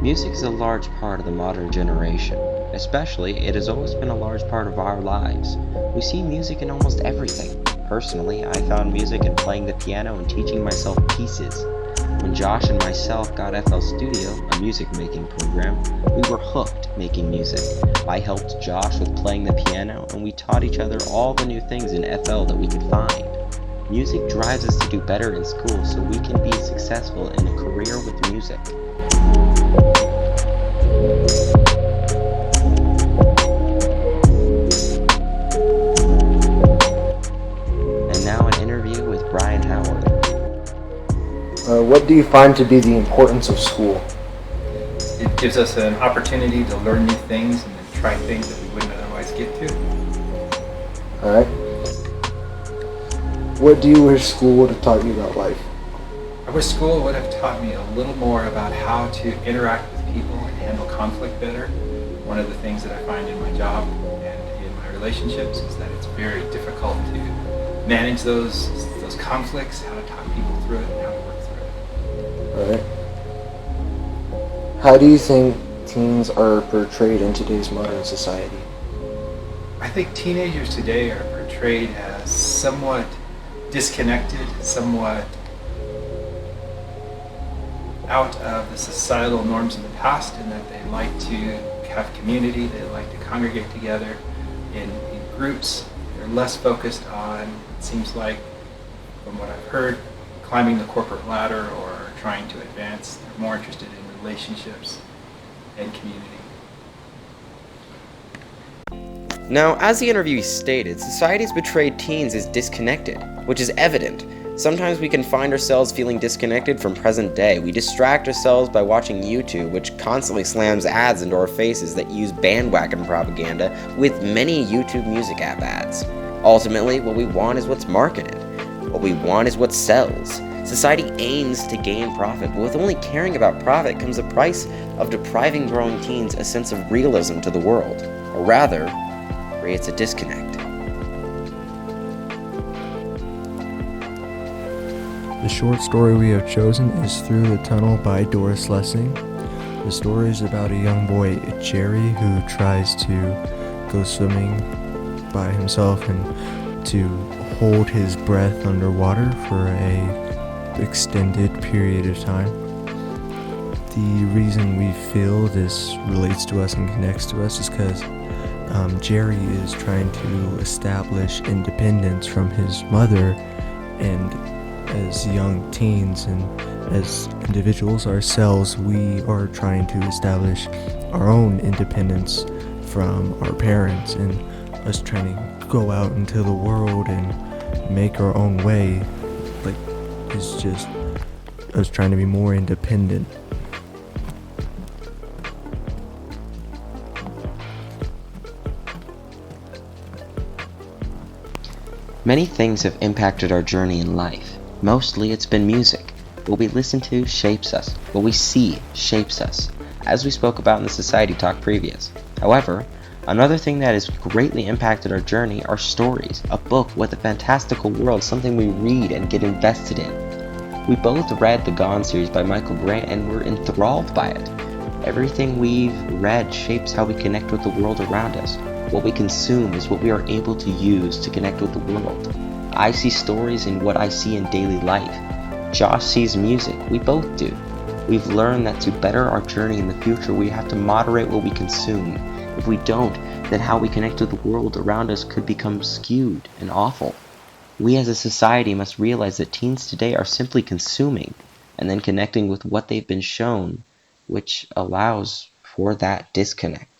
Music is a large part of the modern generation. Especially, it has always been a large part of our lives. We see music in almost everything. Personally, I found music in playing the piano and teaching myself pieces. When Josh and myself got FL Studio, a music making program, we were hooked making music. I helped Josh with playing the piano, and we taught each other all the new things in FL that we could find. Music drives us to do better in school so we can be successful in a career with music. And now an interview with Brian Howard. What do you find to be the importance of school? It gives us an opportunity to learn new things and then try things that we wouldn't otherwise get to. Alright. What do you wish school would have taught you about life? I wish school would have taught me a little more about how to interact with people and handle conflict better. One of the things that I find in my job and in my relationships is that it's very difficult to manage those conflicts, how to talk people through it, and how to work through it. Alright. How do you think teens are portrayed in today's modern society? I think teenagers today are portrayed as somewhat disconnected, somewhat out of the societal norms of the past, in that they like to have community, they like to congregate together in groups. They're less focused on, it seems like, from what I've heard, climbing the corporate ladder or trying to advance. They're more interested in relationships and community. Now, as the interviewee stated, society has portrayed teens as disconnected, which is evident. Sometimes we can find ourselves feeling disconnected from present day. We distract ourselves by watching YouTube, which constantly slams ads into our faces that use bandwagon propaganda with many YouTube music app ads. Ultimately, what we want is what's marketed. What we want is what sells. Society aims to gain profit, but with only caring about profit comes the price of depriving growing teens a sense of realism to the world, or rather, creates a disconnect. The short story we have chosen is Through the Tunnel by Doris Lessing. The story is about a young boy, Jerry, who tries to go swimming by himself and to hold his breath underwater for a extended period of time. The reason we feel this relates to us and connects to us is because Jerry is trying to establish independence from his mother, and as young teens and as individuals ourselves, we are trying to establish our own independence from our parents, and us trying to go out into the world and make our own way. Like, it's just us trying to be more independent. Many things have impacted our journey in life. Mostly it's been music. What we listen to shapes us. What we see shapes us, as we spoke about in the Society Talk previous. However, another thing that has greatly impacted our journey are stories. A book with a fantastical world, something we read and get invested in. We both read the Gone series by Michael Grant and were enthralled by it. Everything we've read shapes how we connect with the world around us. What we consume is what we are able to use to connect with the world. I see stories in what I see in daily life. Josh sees music. We both do. We've learned that to better our journey in the future, we have to moderate what we consume. If we don't, then how we connect with the world around us could become skewed and awful. We as a society must realize that teens today are simply consuming and then connecting with what they've been shown, which allows for that disconnect.